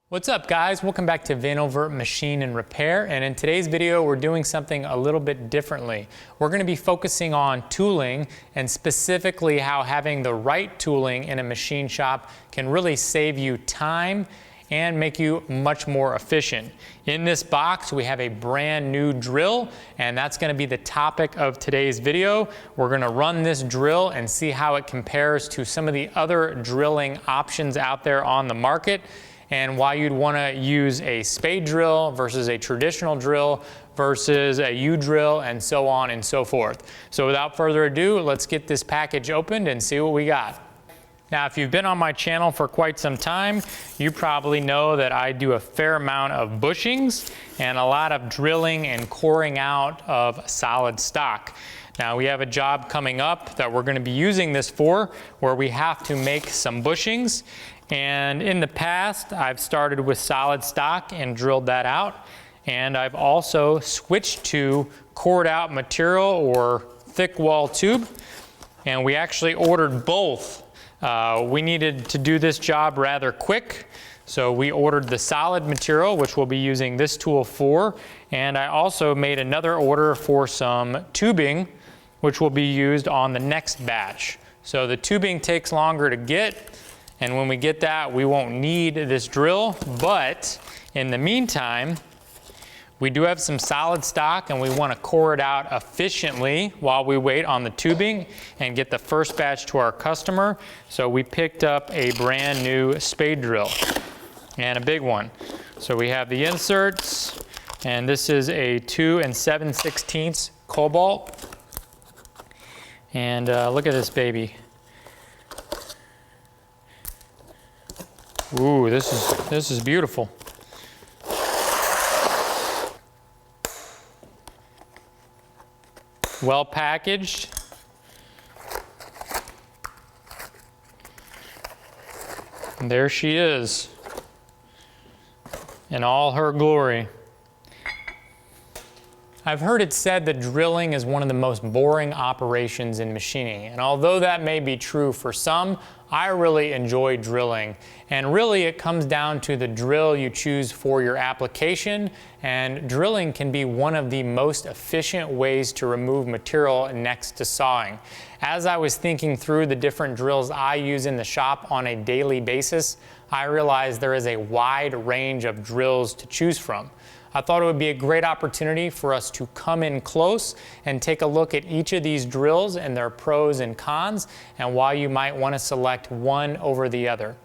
What's up, guys? Welcome back to Vanover Machine and Repair, and in today's video we're doing something a little bit differently. We're going to be focusing on tooling, and specifically how having the right tooling in a machine shop can really save you time and make you much more efficient. In this box we have a brand new drill, and that's going to be the topic of today's video. We're going to run this drill and see how it compares to some of the other drilling options out there on the market, and why you'd want to use a spade drill versus a traditional drill versus a U-drill, and so on and so forth. So without further ado, let's get this package opened and see what we got. Now, if you've been on my channel for quite some time, you probably know that I do a fair amount of bushings and a lot of drilling and coring out of solid stock. Now, we have a job coming up that we're going to be using this for, where we have to make some bushings. And in the past, I've started with solid stock and drilled that out. And I've also switched to cored out material or thick wall tube. And we actually ordered both. We needed to do this job rather quick, so we ordered the solid material, which we'll be using this tool for. And I also made another order for some tubing, which will be used on the next batch. So the tubing takes longer to get, and when we get that, we won't need this drill. But in the meantime, we do have some solid stock, and we want to core it out efficiently while we wait on the tubing and get the first batch to our customer. So we picked up a brand new spade drill, and a big one. So we have the inserts, and this is a 2 7/16 cobalt. And look at this baby. Ooh, this is beautiful. Well packaged. And there she is in all her glory. I've heard it said that drilling is one of the most boring operations in machining, and although that may be true for some, I really enjoy drilling. And really it comes down to the drill you choose for your application, and drilling can be one of the most efficient ways to remove material next to sawing. As I was thinking through the different drills I use in the shop on a daily basis, I realized there is a wide range of drills to choose from. I thought it would be a great opportunity for us to come in close and take a look at each of these drills and their pros and cons, and why you might want to select one over the other.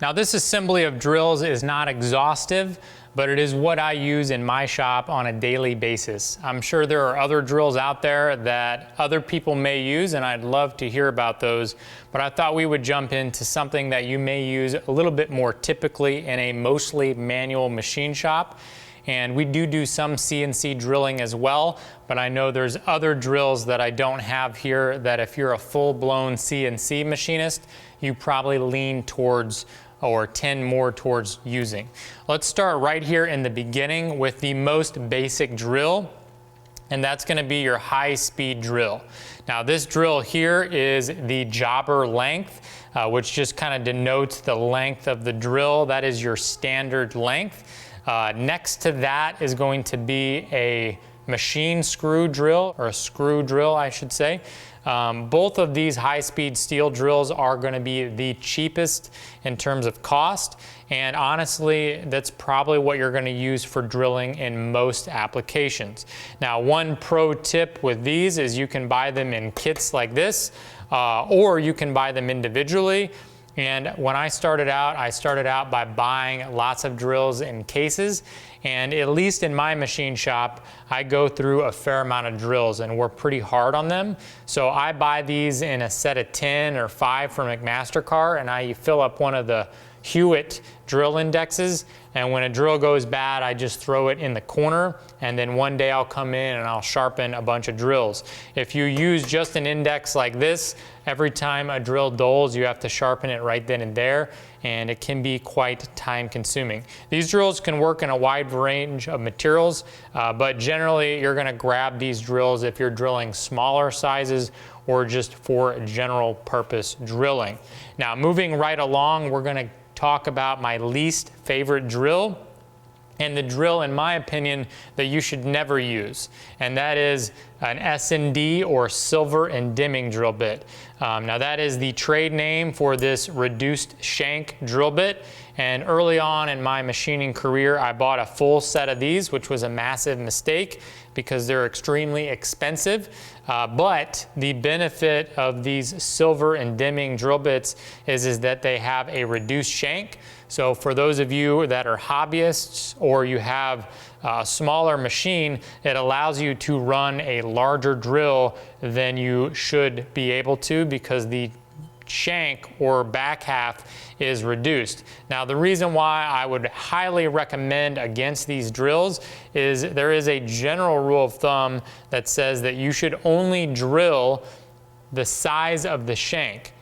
Now, this assembly of drills is not exhaustive, but it is what I use in my shop on a daily basis. I'm sure there are other drills out there that other people may use, and I'd love to hear about those, but I thought we would jump into something that you may use a little bit more typically in a mostly manual machine shop. And we do some CNC drilling as well, but I know there's other drills that I don't have here that if you're a full-blown CNC machinist, you probably lean towards or tend more towards using. Let's start right here in the beginning with the most basic drill, and that's going to be your high-speed drill. Now, this drill here is the jobber length, which just kind of denotes the length of the drill. That is your standard length. Next to that is going to be a machine screw drill, or a screw drill, I should say. Both of these high-speed steel drills are going to be the cheapest in terms of cost, and honestly, that's probably what you're going to use for drilling in most applications. Now, one pro tip with these is you can buy them in kits like this, or you can buy them individually. And when I started out by buying lots of drills in cases, and at least in my machine shop, I go through a fair amount of drills and we're pretty hard on them. So I buy these in a set of 10 or 5 from McMaster-Carr, and I fill up one of the Hewitt drill indexes, and when a drill goes bad, I just throw it in the corner, and then one day I'll come in and I'll sharpen a bunch of drills. If you use just an index like this, every time a drill dulls, you have to sharpen it right then and there, and it can be quite time consuming. These drills can work in a wide range of materials, but generally you're going to grab these drills if you're drilling smaller sizes or just for general purpose drilling. Now, moving right along, we're going to talk about my my least favorite drill, and the drill, in my opinion, that you should never use, and that is an S&D or silver and dimming drill bit. Now that is the trade name for this reduced shank drill bit, and early on in my machining career I bought a full set of these, which was a massive mistake because they're extremely expensive. But the benefit of these silver and dimming drill bits is that they have a reduced shank. So for those of you that are hobbyists or you have a smaller machine, it allows you to run a larger drill than you should be able to because the shank or back half is reduced. Now the reason why I would highly recommend against these drills is there is a general rule of thumb that says that you should only drill the size of the shank.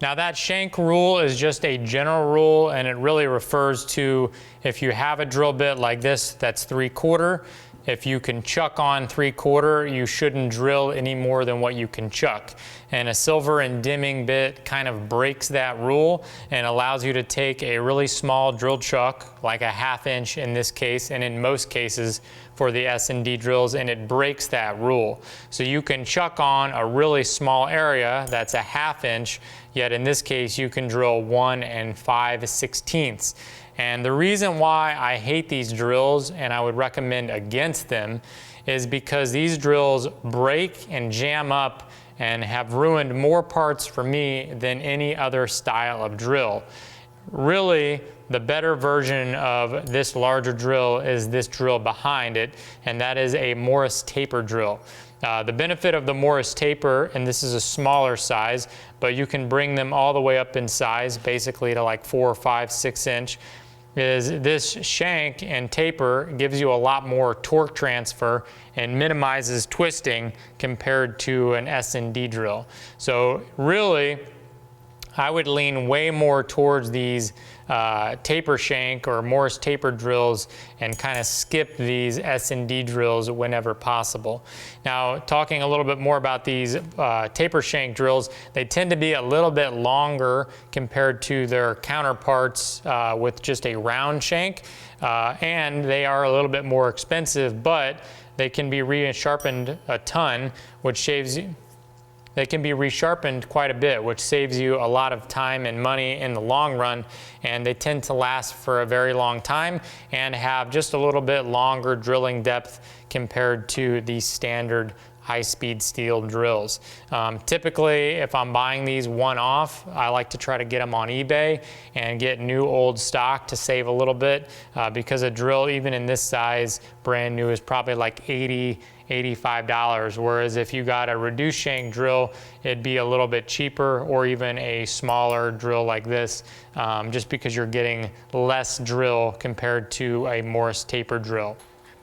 Now that shank rule is just a general rule, and it really refers to if you have a drill bit like this that's 3/4, if you can chuck on 3/4, you shouldn't drill any more than what you can chuck. And a silver and dimming bit kind of breaks that rule and allows you to take a really small drill chuck, like a 1/2 inch in this case, and in most cases for the S&D drills, and it breaks that rule. So you can chuck on a really small area that's a 1/2 inch, yet in this case you can drill 1 5/16. And the reason why I hate these drills and I would recommend against them is because these drills break and jam up and have ruined more parts for me than any other style of drill. Really, the better version of this larger drill is this drill behind it, and that is a Morris taper drill. The benefit of the Morris taper, and this is a smaller size, but you can bring them all the way up in size, basically to like 4, 5, 6 inch, is this shank and taper gives you a lot more torque transfer and minimizes twisting compared to an S&D drill. So really, I would lean way more towards these taper shank or Morris taper drills and kind of skip these S&D drills whenever possible. Now, talking a little bit more about these taper shank drills, they tend to be a little bit longer compared to their counterparts with just a round shank, and they are a little bit more expensive, but they can be resharpened a ton, which saves you. They can be resharpened quite a bit, which saves you a lot of time and money in the long run, and they tend to last for a very long time and have just a little bit longer drilling depth compared to the standard high-speed steel drills. Typically, if I'm buying these one-off, I like to try to get them on eBay and get new old stock to save a little bit because a drill, even in this size, brand new, is probably like $80, $85, whereas if you got a reduced shank drill, it'd be a little bit cheaper, or even a smaller drill like this, just because you're getting less drill compared to a Morris taper drill.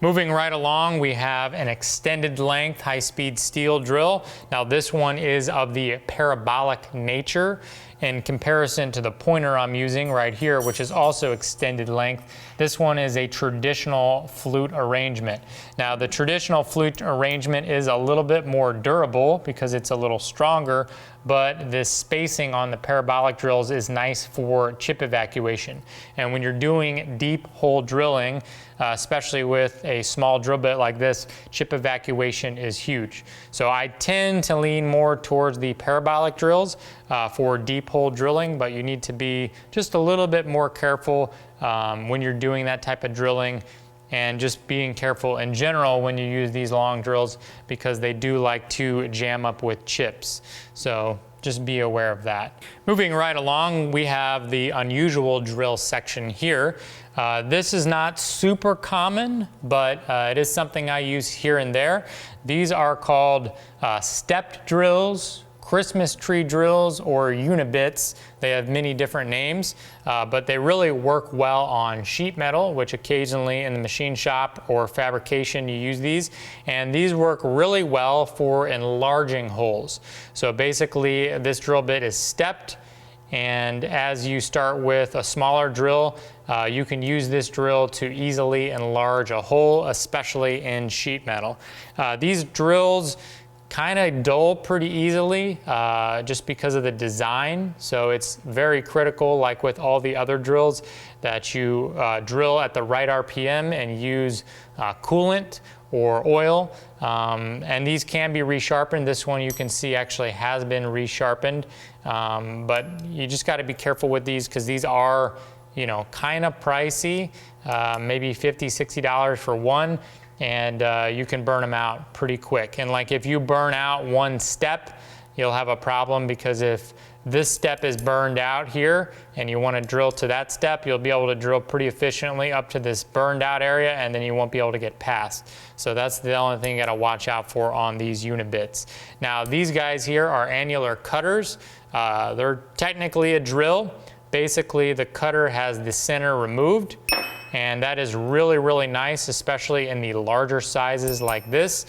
Moving right along, we have an extended length high-speed steel drill. Now this one is of the parabolic nature in comparison to the pointer I'm using right here, which is also extended length. This one is a traditional flute arrangement. Now the traditional flute arrangement is a little bit more durable because it's a little stronger, but this spacing on the parabolic drills is nice for chip evacuation. And when you're doing deep hole drilling, especially with a small drill bit like this, chip evacuation is huge. So I tend to lean more towards the parabolic drills for deep hole drilling, but you need to be just a little bit more careful when you're doing that type of drilling, and just being careful in general when you use these long drills because they do like to jam up with chips. So just be aware of that. Moving right along, we have the unusual drill section here. This is not super common, but it is something I use here and there. These are called stepped drills, Christmas tree drills, or unibits. They have many different names, but they really work well on sheet metal, which occasionally in the machine shop or fabrication you use these. And these work really well for enlarging holes. So basically this drill bit is stepped, and as you start with a smaller drill, you can use this drill to easily enlarge a hole, especially in sheet metal. These drills kind of dull pretty easily just because of the design. So it's very critical, like with all the other drills, that you drill at the right RPM and use coolant or oil. And these can be resharpened. This one you can see actually has been resharpened. But you just got to be careful with these because these are, you know, kind of pricey, maybe $50, $60 for one. And you can burn them out pretty quick. And like if you burn out one step, you'll have a problem, because if this step is burned out here and you want to drill to that step, you'll be able to drill pretty efficiently up to this burned out area, and then you won't be able to get past. So that's the only thing you got to watch out for on these unit bits. Now these guys here are annular cutters. They're technically a drill. Basically the cutter has the center removed, and that is really, really nice, especially in the larger sizes like this.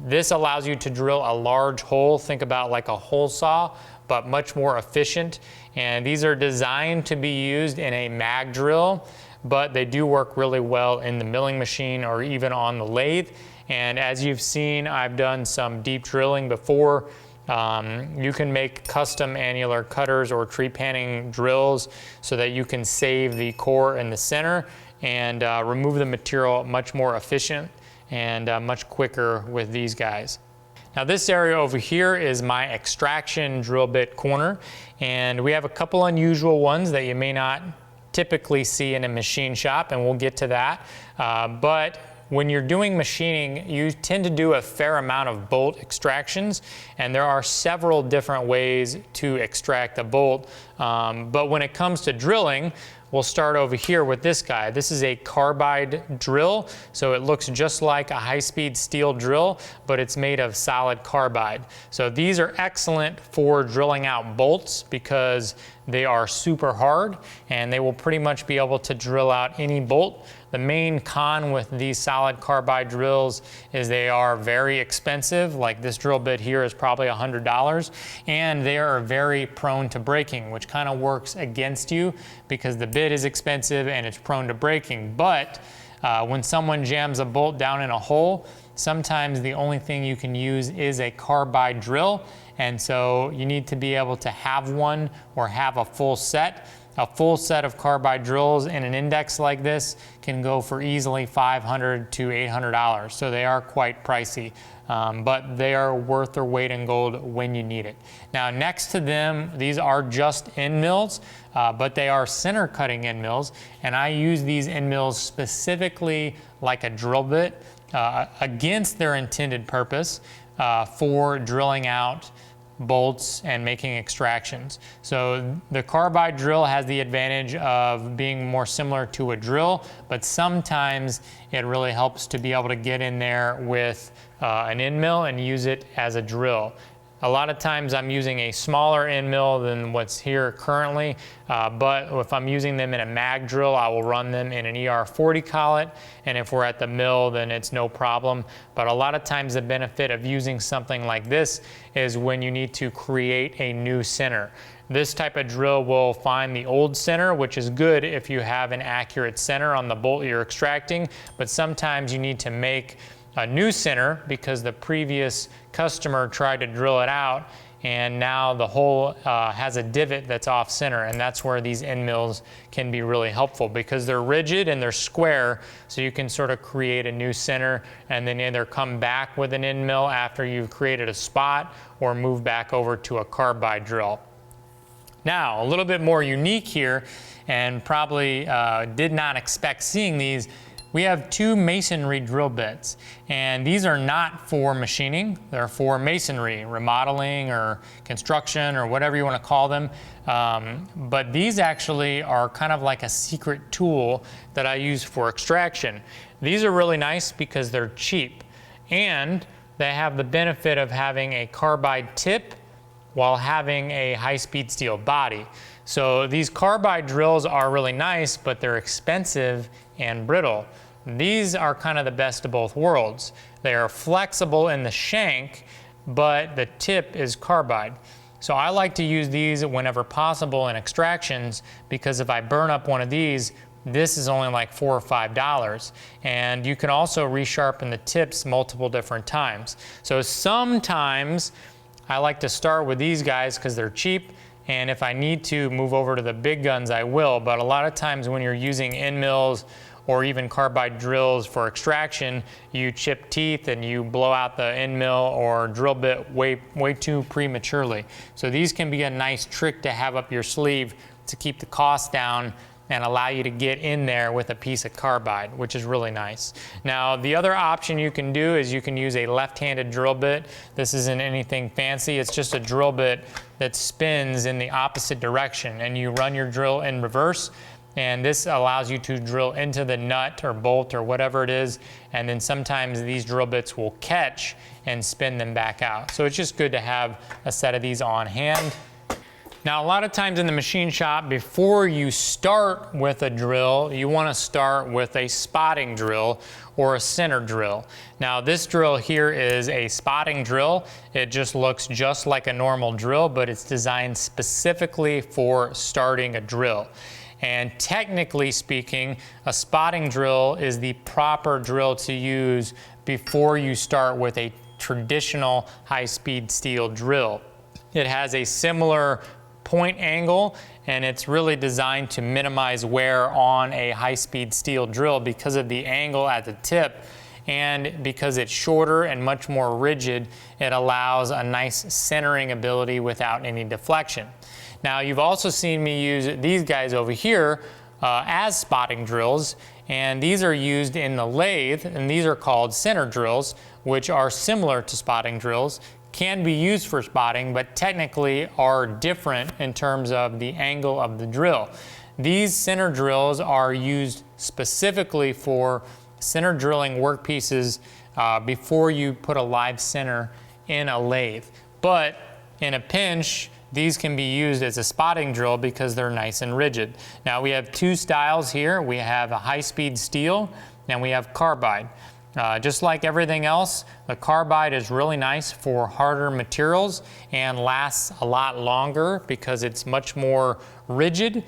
This allows you to drill a large hole. Think about like a hole saw, but much more efficient. And these are designed to be used in a mag drill, but they do work really well in the milling machine or even on the lathe. And as you've seen, I've done some deep drilling before. You can make custom annular cutters or tree panning drills so that you can save the core in the center and remove the material much more efficient and much quicker with these guys. Now this area over here is my extraction drill bit corner, and we have a couple unusual ones that you may not typically see in a machine shop, and we'll get to that. But when you're doing machining, you tend to do a fair amount of bolt extractions, and there are several different ways to extract a bolt. But when it comes to drilling, we'll start over here with this guy. This is a carbide drill, so it looks just like a high-speed steel drill, but it's made of solid carbide. So these are excellent for drilling out bolts because they are super hard and they will pretty much be able to drill out any bolt. The main con with these solid carbide drills is they are very expensive. Like this drill bit here is probably $100, and they are very prone to breaking, which kind of works against you because the bit is expensive and it's prone to breaking. But when someone jams a bolt down in a hole, sometimes the only thing you can use is a carbide drill, and so you need to be able to have one or have a full set. A full set of carbide drills in an index like this can go for easily $500 to $800, so they are quite pricey, but they are worth their weight in gold when you need it. Now next to them, these are just end mills, but they are center cutting end mills, and I use these end mills specifically like a drill bit against their intended purpose for drilling out bolts and making extractions. So the carbide drill has the advantage of being more similar to a drill, but sometimes it really helps to be able to get in there with an end mill and use it as a drill. A lot of times I'm using a smaller end mill than what's here currently, but if I'm using them in a mag drill, I will run them in an ER40 collet, and if we're at the mill, then it's no problem. But a lot of times the benefit of using something like this is when you need to create a new center. This type of drill will find the old center, which is good if you have an accurate center on the bolt you're extracting, but sometimes you need to make a new center because the previous customer tried to drill it out and now the hole has a divot that's off center, and that's where these end mills can be really helpful because they're rigid and they're square, so you can sort of create a new center and then either come back with an end mill after you've created a spot or move back over to a carbide drill. Now, a little bit more unique here, and probably did not expect seeing these. We have two masonry drill bits, and these are not for machining. They're for masonry, remodeling or construction or whatever you want to call them. But these actually are kind of like a secret tool that I use for extraction. These are really nice because they're cheap, and they have the benefit of having a carbide tip while having a high-speed steel body. So these carbide drills are really nice, but they're expensive and brittle. These are kind of the best of both worlds. They are flexible in the shank, but the tip is carbide. So I like to use these whenever possible in extractions because if I burn up one of these, This is only like $4 or $5. And you can also resharpen the tips multiple different times. So sometimes I like to start with these guys because they're cheap, and if I need to move over to the big guns, I will. But a lot of times when you're using end mills or even carbide drills for extraction, you chip teeth and you blow out the end mill or drill bit way too prematurely. So these can be a nice trick to have up your sleeve to keep the cost down and allow you to get in there with a piece of carbide, which is really nice. Now, the other option you can do is you can use a left-handed drill bit. This isn't anything fancy. It's just a drill bit that spins in the opposite direction, and you run your drill in reverse, and this allows you to drill into the nut or bolt or whatever it is, and then sometimes these drill bits will catch and spin them back out. So it's just good to have a set of these on hand. Now, a lot of times in the machine shop, before you start with a drill, you want to start with a spotting drill or a center drill. Now, this drill here is a spotting drill. It just looks just like a normal drill, but it's designed specifically for starting a drill. And technically speaking, a spotting drill is the proper drill to use before you start with a traditional high-speed steel drill. It has a similar point angle, and it's really designed to minimize wear on a high-speed steel drill because of the angle at the tip, and because it's shorter and much more rigid, it allows a nice centering ability without any deflection. Now, you've also seen me use these guys over here as spotting drills, and these are used in the lathe, and these are called center drills, which are similar to spotting drills, can be used for spotting, but technically are different in terms of the angle of the drill. These center drills are used specifically for center drilling workpieces before you put a live center in a lathe. But in a pinch, these can be used as a spotting drill because they're nice and rigid. Now, we have two styles here. We have a high-speed steel and we have carbide. Just like everything else, the carbide is really nice for harder materials and lasts a lot longer because it's much more rigid,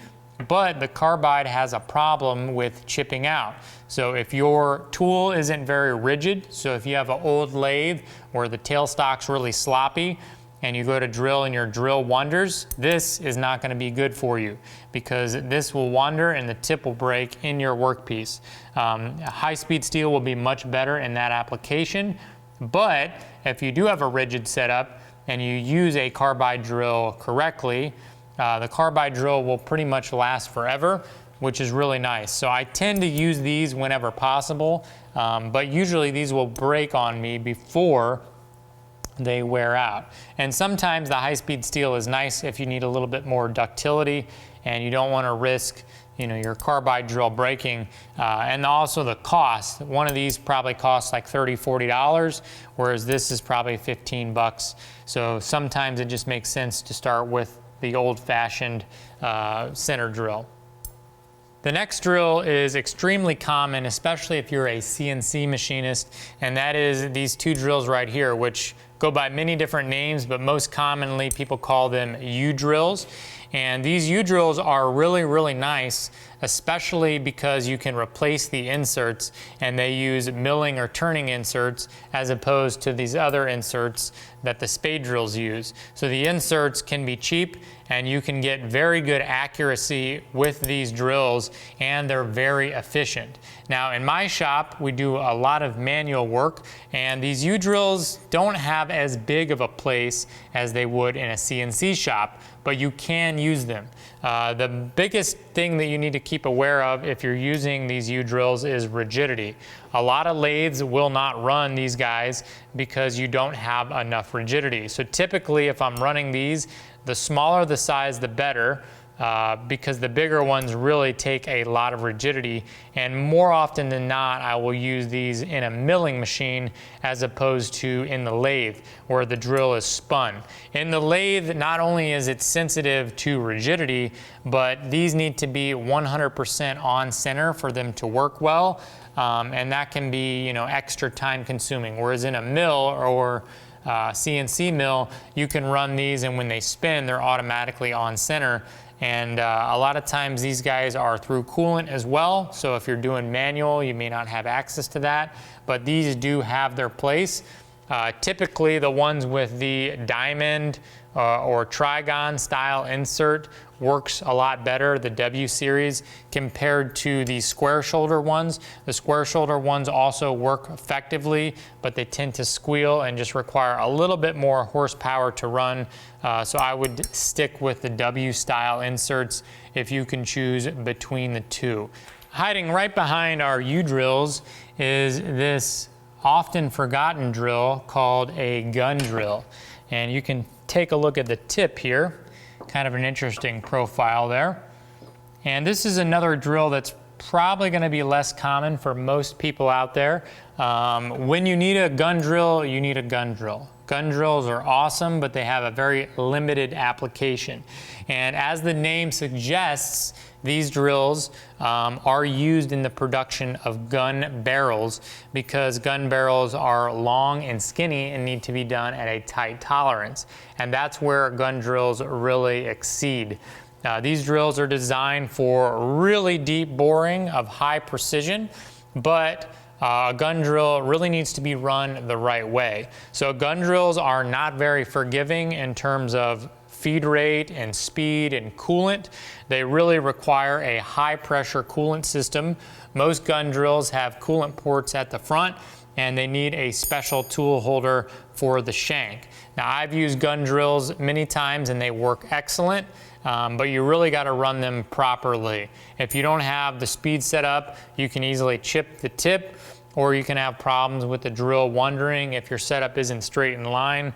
but the carbide has a problem with chipping out. So if your tool isn't very rigid, so if you have an old lathe where the tailstock's really sloppy, and you go to drill and your drill wanders, this is not going to be good for you because this will wander and the tip will break in your workpiece. High-speed steel will be much better in that application, but if you do have a rigid setup and you use a carbide drill correctly, the carbide drill will pretty much last forever, which is really nice. So I tend to use these whenever possible, but usually these will break on me before they wear out. And sometimes the high-speed steel is nice if you need a little bit more ductility and you don't want to risk, your carbide drill breaking. And also the cost. One of these probably costs like $30, $40, whereas this is probably 15 bucks. So sometimes it just makes sense to start with the old-fashioned center drill. The next drill is extremely common, especially if you're a CNC machinist, and that is these two drills right here, which go by many different names, but most commonly people call them U-drills. And these U-drills are really, really nice, especially because you can replace the inserts, and they use milling or turning inserts as opposed to these other inserts that the Spade drills use. So the inserts can be cheap, and you can get very good accuracy with these drills, and they're very efficient. Now, in my shop, we do a lot of manual work, and these U-drills don't have as big of a place as they would in a CNC shop, but you can use them. The biggest thing that you need to keep aware of if you're using these U-drills is rigidity. A lot of lathes will not run these guys because you don't have enough rigidity. So typically, if I'm running these, the smaller the size, the better. Because the bigger ones really take a lot of rigidity, and more often than not I will use these in a milling machine as opposed to in the lathe where the drill is spun. In the lathe, not only is it sensitive to rigidity, but these need to be 100% on center for them to work well, and that can be extra time consuming, whereas in a mill or CNC mill, you can run these and when they spin, they're automatically on center. And a lot of times these guys are through coolant as well. So if you're doing manual, you may not have access to that, but these do have their place. Typically the ones with the diamond or trigon style insert works a lot better, the W series, compared to the square shoulder ones. The square shoulder ones also work effectively, but they tend to squeal and just require a little bit more horsepower to run. So I would stick with the W style inserts if you can choose between the two. Hiding right behind our U-drills is this often forgotten drill called a gun drill. And you can take a look at the tip here, kind of an interesting profile there. And this is another drill that's probably going to be less common for most people out there. When you need a gun drill, you need a gun drill. Gun drills are awesome, but they have a very limited application. And as the name suggests, these drills are used in the production of gun barrels because gun barrels are long and skinny and need to be done at a tight tolerance. And that's where gun drills really exceed. These drills are designed for really deep boring of high precision, but a gun drill really needs to be run the right way. So gun drills are not very forgiving in terms of feed rate and speed and coolant. They really require a high pressure coolant system. Most gun drills have coolant ports at the front, and they need a special tool holder for the shank. Now, I've used gun drills many times and they work excellent, but you really got to run them properly. If you don't have the speed set up, you can easily chip the tip, or you can have problems with the drill wandering if your setup isn't straight in line.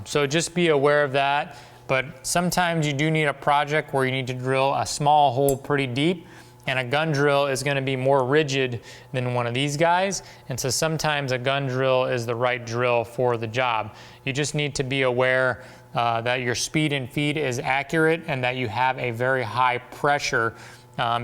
So just be aware of that. But sometimes you do need a project where you need to drill a small hole pretty deep, and a gun drill is going to be more rigid than one of these guys. And so sometimes a gun drill is the right drill for the job. You just need to be aware that your speed and feed is accurate and that you have a very high pressure,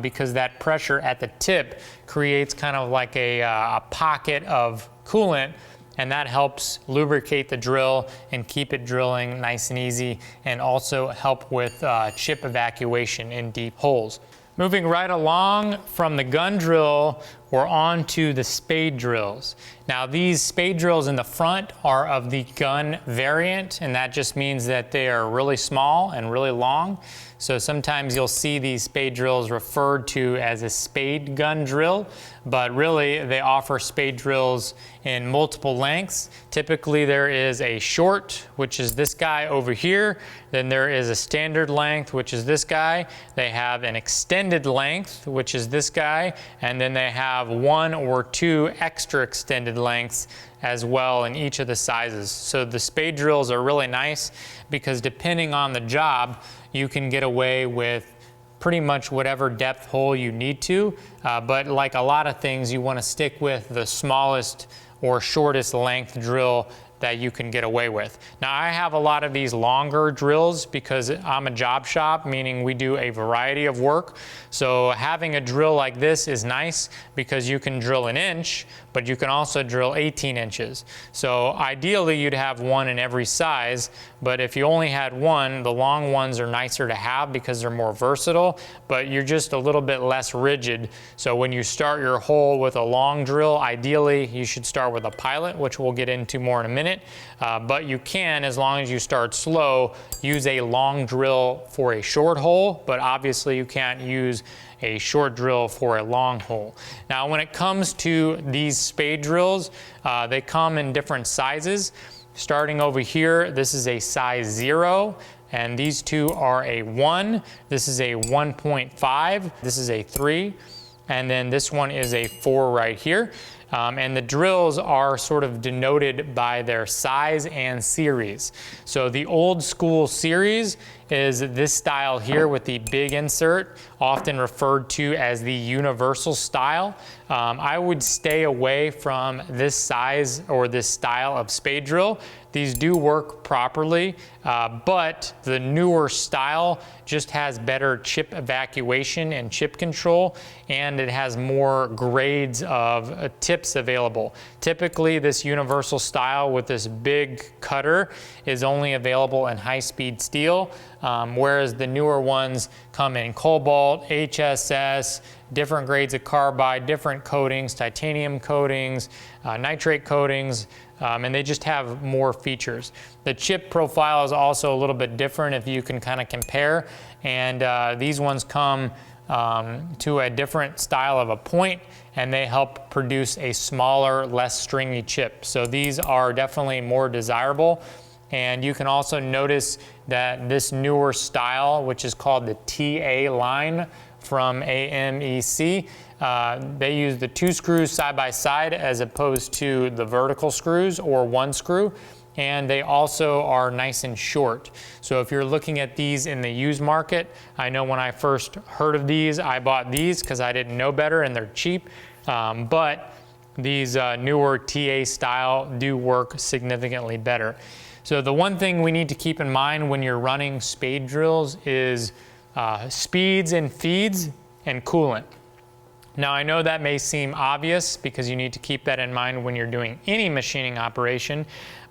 because that pressure at the tip creates kind of like a pocket of coolant, and that helps lubricate the drill and keep it drilling nice and easy, and also help with chip evacuation in deep holes. Moving right along from the gun drill, we're on to the spade drills. Now, these spade drills in the front are of the gun variant, and that just means that they are really small and really long. So sometimes you'll see these spade drills referred to as a spade gun drill, but really they offer spade drills in multiple lengths. Typically there is a short, which is this guy over here. Then there is a standard length, which is this guy. They have an extended length, which is this guy. And then they have one or two extra extended lengths as well in each of the sizes. So the spade drills are really nice because depending on the job, you can get away with pretty much whatever depth hole you need to, but like a lot of things, you want to stick with the smallest or shortest length drill that you can get away with. Now, I have a lot of these longer drills because I'm a job shop, meaning we do a variety of work. So having a drill like this is nice because you can drill an inch, but you can also drill 18 inches. So ideally you'd have one in every size, but if you only had one, the long ones are nicer to have because they're more versatile, but you're just a little bit less rigid. So when you start your hole with a long drill, ideally you should start with a pilot, which we'll get into more in a minute. But you can, as long as you start slow, use a long drill for a short hole, but obviously you can't use a short drill for a long hole. Now, when it comes to these spade drills, they come in different sizes. Starting over here, this is a size 0, and these two are a 1. This is a 1.5. This is a 3. And then this one is a 4 right here. And the drills are sort of denoted by their size and series. So the old school series is this style here with the big insert, often referred to as the universal style. I would stay away from this size or this style of spade drill. These do work properly, but the newer style just has better chip evacuation and chip control, and it has more grades of tip tips available. Typically, this universal style with this big cutter is only available in high-speed steel, whereas the newer ones come in cobalt, HSS, different grades of carbide, different coatings, titanium coatings, nitrate coatings, and they just have more features. The chip profile is also a little bit different if you can kind of compare, and these ones come to a different style of a point, and they help produce a smaller, less stringy chip. So these are definitely more desirable. And you can also notice that this newer style, which is called the TA line from AMEC, they use the 2 screws side by side as opposed to the vertical screws or 1 screw. And they also are nice and short. So if you're looking at these in the used market, I know when I first heard of these, I bought these because I didn't know better and they're cheap. But these newer TA style do work significantly better. So the one thing we need to keep in mind when you're running spade drills is speeds and feeds and coolant. Now I know that may seem obvious because you need to keep that in mind when you're doing any machining operation,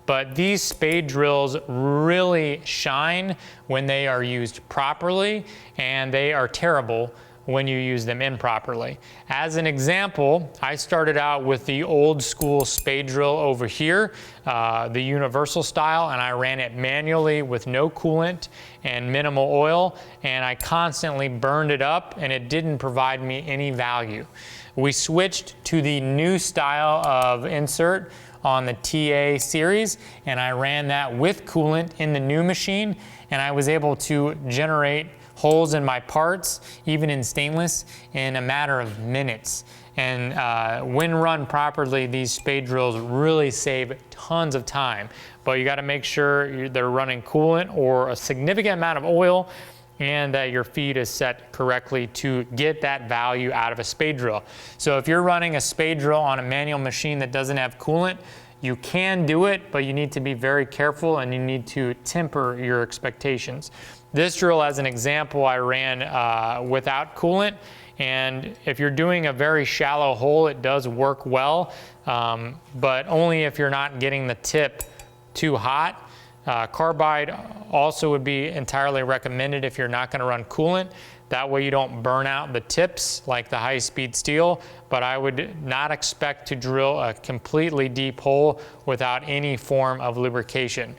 but these spade drills really shine when they are used properly, and they are terrible when you use them improperly. As an example, I started out with the old school spade drill over here, the universal style, and I ran it manually with no coolant and minimal oil, and I constantly burned it up, and it didn't provide me any value. We switched to the new style of insert on the TA series, and I ran that with coolant in the new machine, and I was able to generate holes in my parts, even in stainless, in a matter of minutes. And when run properly, these spade drills really save tons of time. But you gotta make sure they're running coolant or a significant amount of oil, and that your feed is set correctly to get that value out of a spade drill. So if you're running a spade drill on a manual machine that doesn't have coolant, you can do it, but you need to be very careful and you need to temper your expectations. This drill, as an example, I ran without coolant, and if you're doing a very shallow hole, it does work well, but only if you're not getting the tip too hot. Carbide also would be entirely recommended if you're not going to run coolant. That way you don't burn out the tips like the high-speed steel, but I would not expect to drill a completely deep hole without any form of lubrication.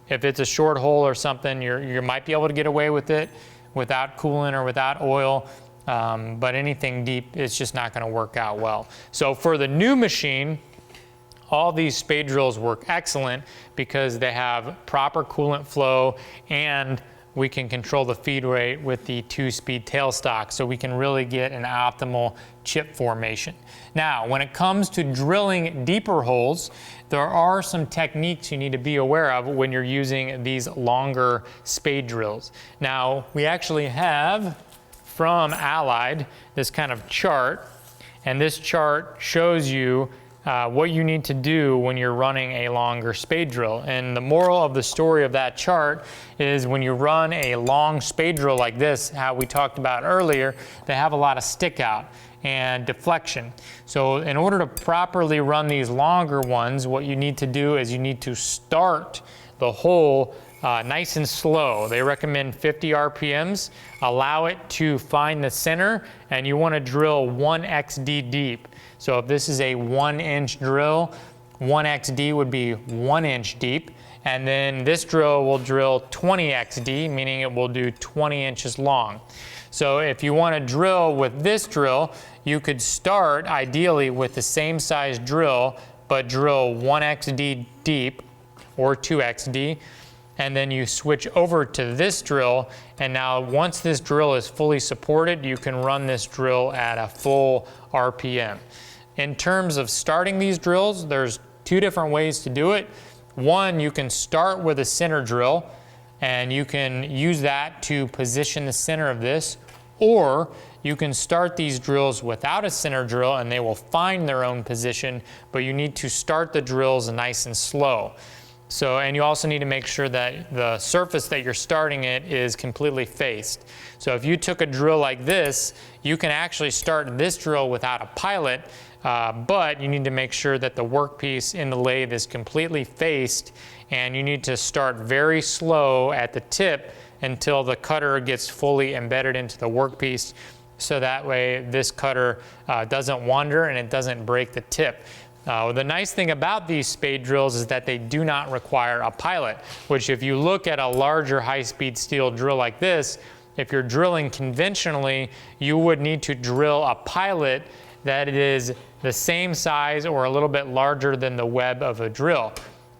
If it's a short hole or something, you might be able to get away with it without coolant or without oil, but anything deep, it's just not going to work out well. So for the new machine, all these spade drills work excellent because they have proper coolant flow, and we can control the feed rate with the 2-speed tailstock, so we can really get an optimal chip formation. Now, when it comes to drilling deeper holes, there are some techniques you need to be aware of when you're using these longer spade drills. Now, we actually have from Allied this kind of chart, and this chart shows you what you need to do when you're running a longer spade drill. And the moral of the story of that chart is when you run a long spade drill like this, how we talked about earlier, they have a lot of stick out and deflection. So in order to properly run these longer ones, what you need to do is you need to start the hole nice and slow. They recommend 50 RPMs. Allow it to find the center, and you want to drill 1XD deep. So if this is a 1-inch drill, 1XD would be 1 inch deep, and then this drill will drill 20XD, meaning it will do 20 inches long. So if you want to drill with this drill, you could start ideally with the same size drill, but drill 1XD deep or 2XD, and then you switch over to this drill, and now once this drill is fully supported, you can run this drill at a full RPM. In terms of starting these drills, there's 2 different ways to do it. One, you can start with a center drill, and you can use that to position the center of this, or you can start these drills without a center drill and they will find their own position, but you need to start the drills nice and slow. So, and you also need to make sure that the surface that you're starting it is completely faced. So if you took a drill like this, you can actually start this drill without a pilot, but you need to make sure that the workpiece in the lathe is completely faced, and you need to start very slow at the tip until the cutter gets fully embedded into the workpiece, so that way this cutter doesn't wander and it doesn't break the tip. The nice thing about these spade drills is that they do not require a pilot, which if you look at a larger high-speed steel drill like this, if you're drilling conventionally, you would need to drill a pilot that is the same size or a little bit larger than the web of a drill.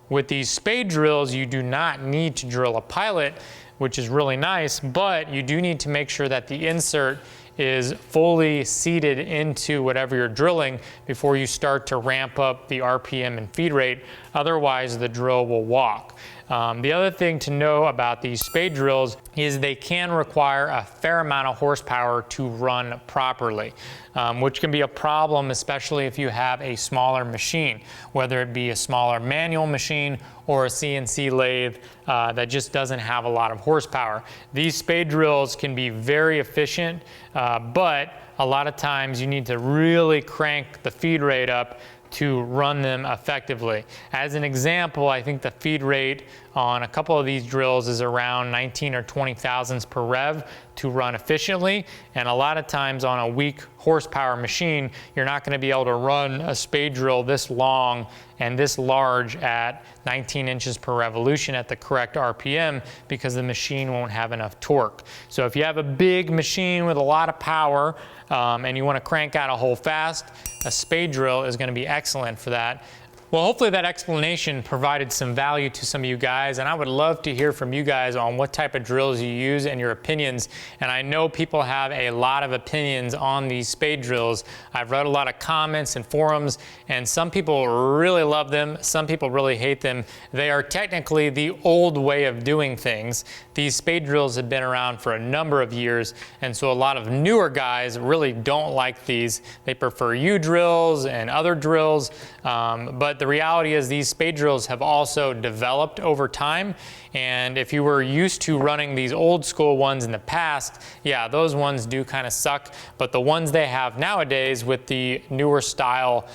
With these spade drills, you do not need to drill a pilot, which is really nice, but you do need to make sure that the insert is fully seated into whatever you're drilling before you start to ramp up the RPM and feed rate. Otherwise, the drill will walk. The other thing to know about these spade drills is they can require a fair amount of horsepower to run properly, which can be a problem, especially if you have a smaller machine, whether it be a smaller manual machine or a CNC lathe that just doesn't have a lot of horsepower. These spade drills can be very efficient, but a lot of times you need to really crank the feed rate up to run them effectively. As an example, I think the feed rate on a couple of these drills is around 19 or 20 thousandths per rev to run efficiently, and a lot of times on a weak horsepower machine, you're not going to be able to run a spade drill this long and this large at 19 inches per revolution at the correct RPM, because the machine won't have enough torque. So if you have a big machine with a lot of power and you want to crank out a hole fast, a spade drill is going to be excellent for that. Well, hopefully that explanation provided some value to some of you guys, and I would love to hear from you guys on what type of drills you use and your opinions. And I know people have a lot of opinions on these spade drills. I've read a lot of comments and forums, and some people really love them, some people really hate them. They are technically the old way of doing things. These spade drills have been around for a number of years, and so a lot of newer guys really don't like these. They prefer U-drills and other drills, but the reality is these spade drills have also developed over time, and if you were used to running these old school ones in the past, yeah, those ones do kind of suck, but the ones they have nowadays with the newer style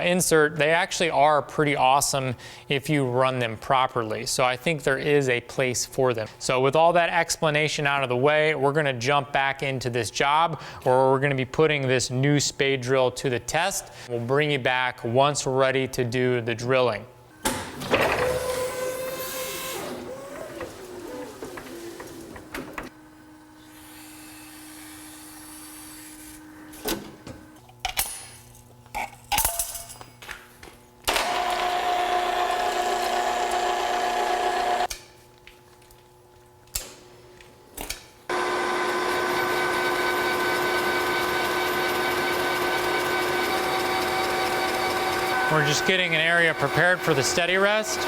insert, they actually are pretty awesome if you run them properly. So I think there is a place for them. So with all that explanation out of the way, we're going to jump back into this job, or we're going to be putting this new spade drill to the test. We'll bring you back once we're ready to do the drilling. We're just getting an area prepared for the steady rest.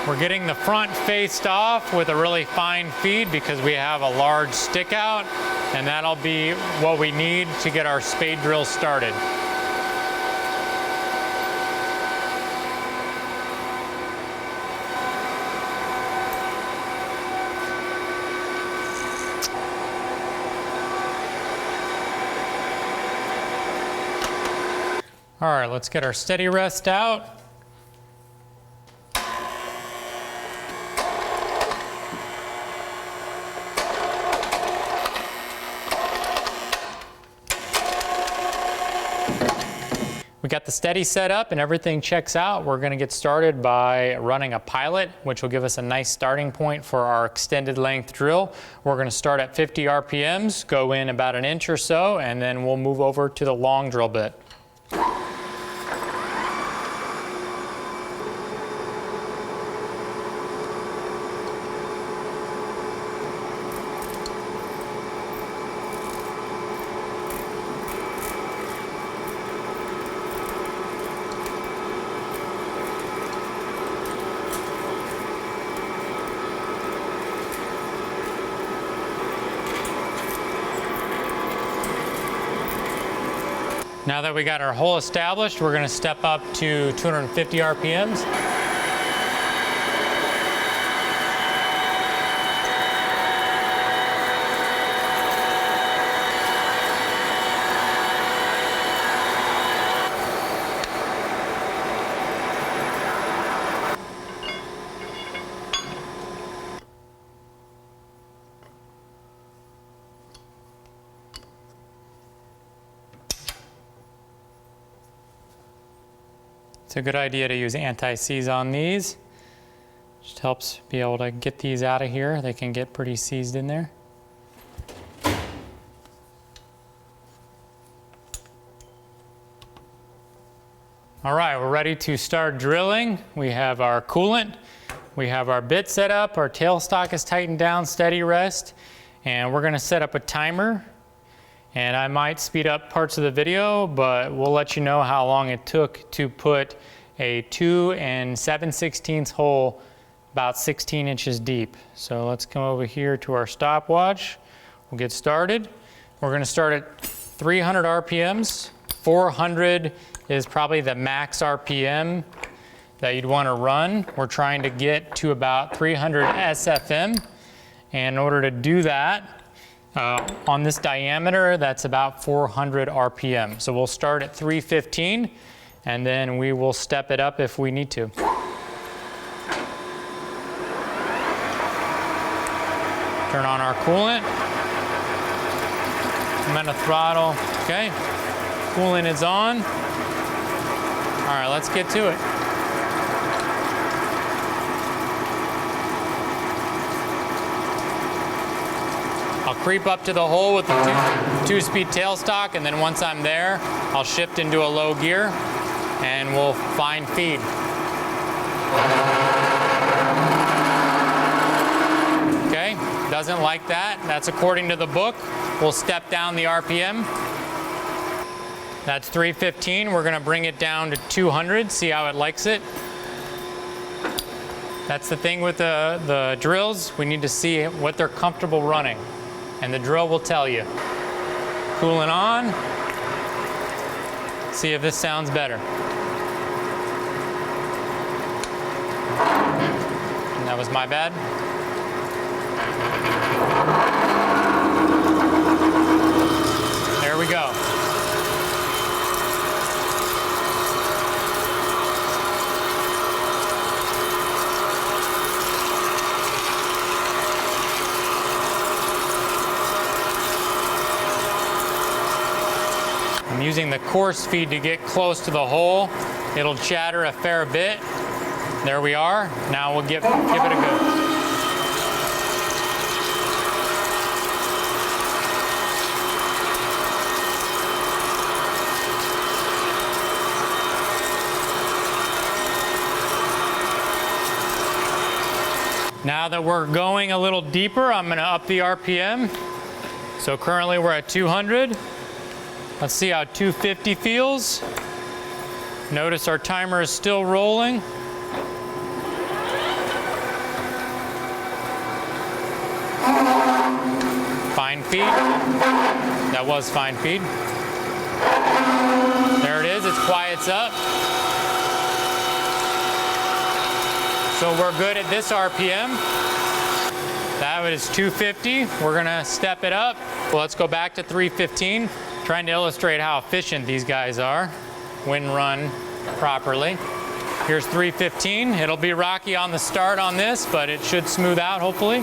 We're getting the front faced off with a really fine feed because we have a large stick out, and that'll be what we need to get our spade drill started. All right, let's get our steady rest out. We got the steady set up and everything checks out. We're gonna get started by running a pilot, which will give us a nice starting point for our extended length drill. We're gonna start at 50 RPMs, go in about an inch or so, and then we'll move over to the long drill bit. Now that we got our hole established, we're gonna step up to 250 RPMs. It's a good idea to use anti-seize on these. Just helps be able to get these out of here. They can get pretty seized in there. All right, we're ready to start drilling. We have our coolant, we have our bit set up, our tailstock is tightened down, steady rest, and we're gonna set up a timer. And I might speed up parts of the video, but we'll let you know how long it took to put a 2 7/16 hole about 16 inches deep. So let's come over here to our stopwatch. We'll get started. We're gonna start at 300 RPMs. 400 is probably the max RPM that you'd wanna run. We're trying to get to about 300 SFM. And in order to do that, on this diameter, that's about 400 RPM. So we'll start at 315, and then we will step it up if we need to. Turn on our coolant. I'm gonna throttle, okay. Coolant is on. All right, let's get to it. I'll creep up to the hole with the two-speed tailstock, and then once I'm there, I'll shift into a low gear, and we'll find feed. Okay, doesn't like that. That's according to the book. We'll step down the RPM. That's 315. We're gonna bring it down to 200, see how it likes it. That's the thing with the drills. We need to see what they're comfortable running. And the drill will tell you. Coolant on. See if this sounds better. And that was my bad. There we go. I'm using the coarse feed to get close to the hole. It'll chatter a fair bit. There we are. Now we'll give it a go. Now that we're going a little deeper, I'm gonna up the RPM. So currently we're at 200. Let's see how 250 feels. Notice our timer is still rolling. Fine feed. That was fine feed. There it is, it quiets up. So we're good at this RPM. That was 250. We're gonna step it up. Well, let's go back to 315. Trying to illustrate how efficient these guys are when run properly. Here's 315. It'll be rocky on the start on this, but it should smooth out hopefully.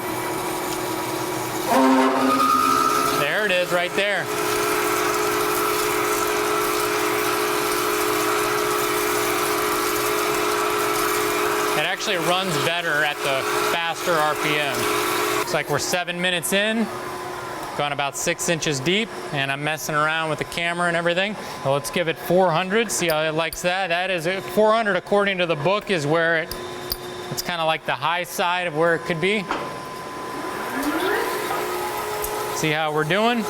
There it is right there. It actually runs better at the faster RPM. Looks like we're 7 minutes in. Gone about 6 inches deep, and I'm messing around with the camera and everything. So let's give it 400, see how it likes that. That is 400 according to the book is where it's kind of like the high side of where it could be. See how we're doing?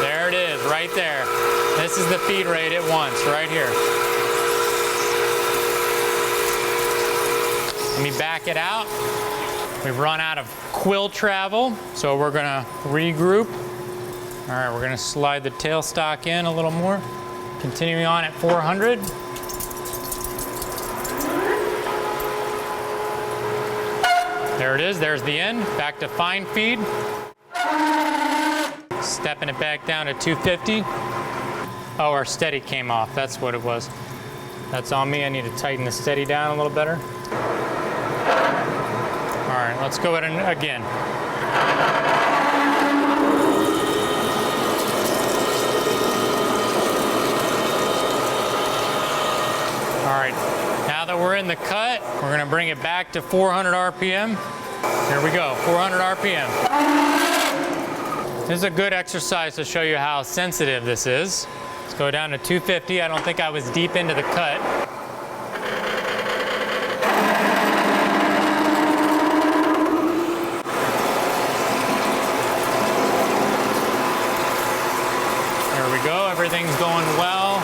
There it is, right there. This is the feed rate it wants, right here. Let me back it out. We've run out of quill travel, so we're gonna regroup. All right, we're gonna slide the tailstock in a little more. Continuing on at 400. There it is, there's the end. Back to fine feed. Stepping it back down to 250. Oh, our steady came off, that's what it was. That's on me, I need to tighten the steady down a little better. All right, let's go ahead and again. All right, now that we're in the cut, we're gonna bring it back to 400 RPM. Here we go, 400 RPM. This is a good exercise to show you how sensitive this is. Let's go down to 250. I don't think I was deep into the cut. There we go, everything's going well.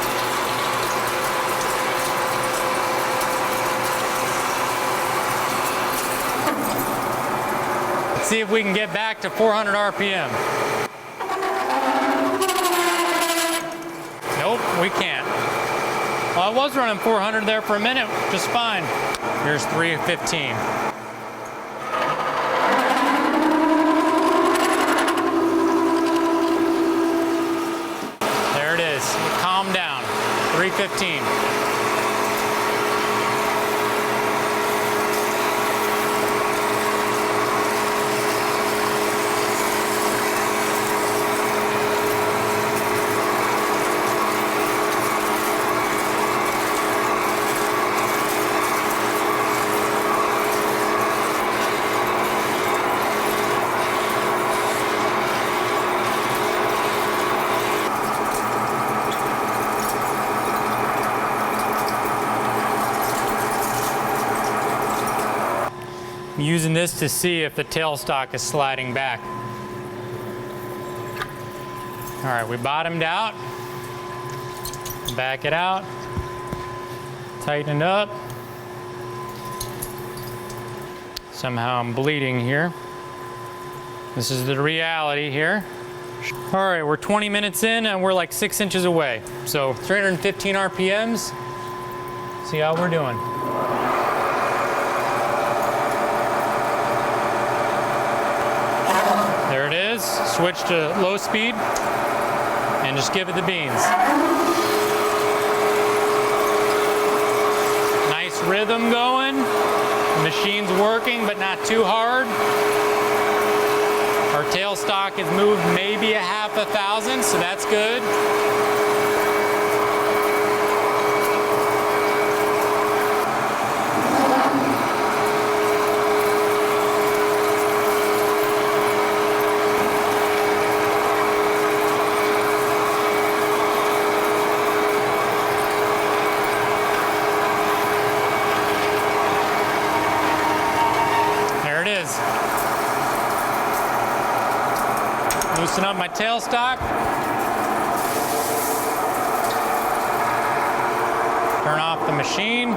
Let's see if we can get back to 400 RPM. Nope, we can't. Well, I was running 400 there for a minute, just fine. Here's 315. There it is, calm down, 315. I'm using this to see if the tailstock is sliding back. All right, we bottomed out. Back it out. Tighten it up. Somehow I'm bleeding here. This is the reality here. All right, we're 20 minutes in and we're like 6 inches away. So 315 RPMs. See how we're doing. There it is. Switch to low speed and just give it the beans. Nice rhythm going. The machine's working, but not too hard. Our tailstock has moved maybe a half a thousand, so that's good. Loosen up my tailstock. Turn off the machine.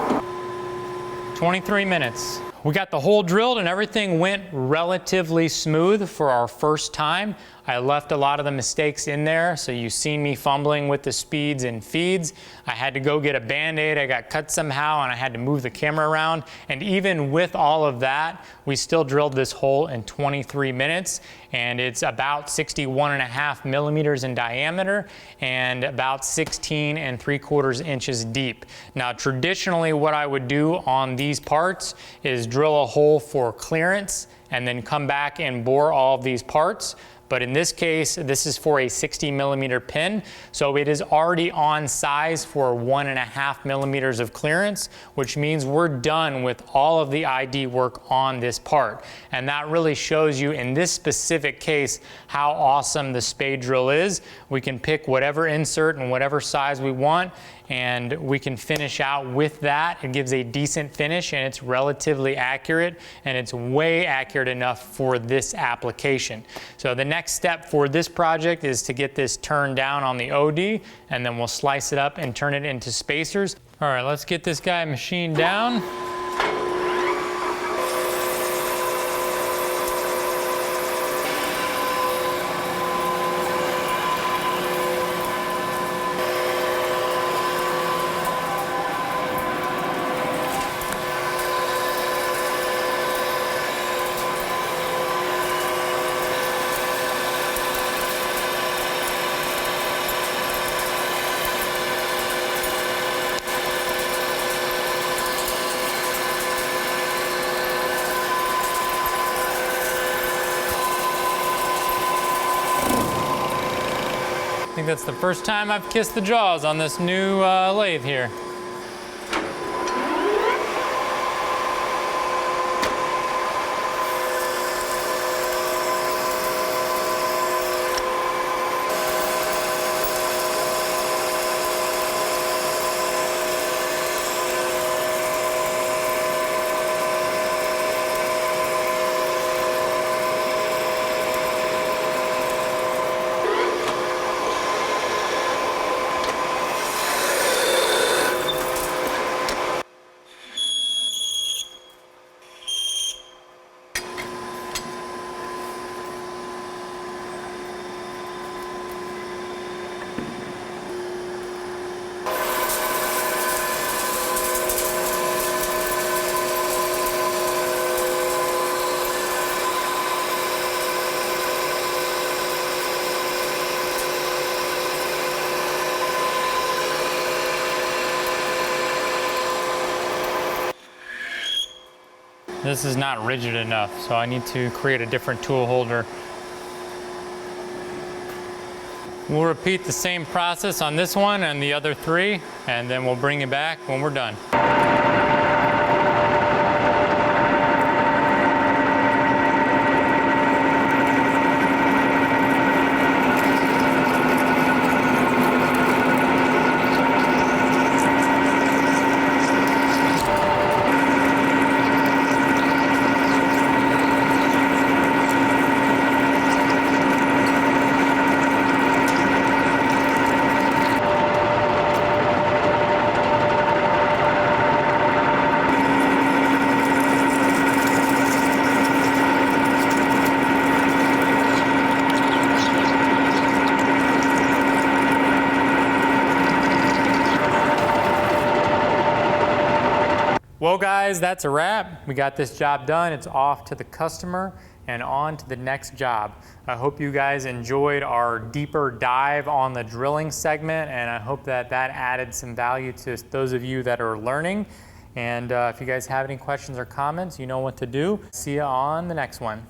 23 minutes. We got the hole drilled and everything went relatively smooth for our first time. I left a lot of the mistakes in there, so you've seen me fumbling with the speeds and feeds. I had to go get a Band-Aid, I got cut somehow, and I had to move the camera around. And even with all of that, we still drilled this hole in 23 minutes, and it's about 61.5 millimeters in diameter and about 16 3/4 inches deep. Now, traditionally what I would do on these parts is drill a hole for clearance and then come back and bore all of these parts. But in this case, this is for a 60 millimeter pin, so it is already on size for 1.5 millimeters of clearance, which means we're done with all of the ID work on this part. And that really shows you in this specific case how awesome the Spade drill is. We can pick whatever insert and whatever size we want, and we can finish out with that. It gives a decent finish and it's relatively accurate, and it's way accurate enough for this application. So the next step for this project is to get this turned down on the OD, and then we'll slice it up and turn it into spacers. All right, let's get this guy machined down. think that's the first time I've kissed the jaws on this new lathe here. This is not rigid enough, so I need to create a different tool holder. We'll repeat the same process on this one and the other 3, and then we'll bring it back when we're done. Well guys, that's a wrap. We got this job done. It's off to the customer and on to the next job. I hope you guys enjoyed our deeper dive on the drilling segment, and I hope that that added some value to those of you that are learning. And if you guys have any questions or comments, you know what to do. See you on the next one.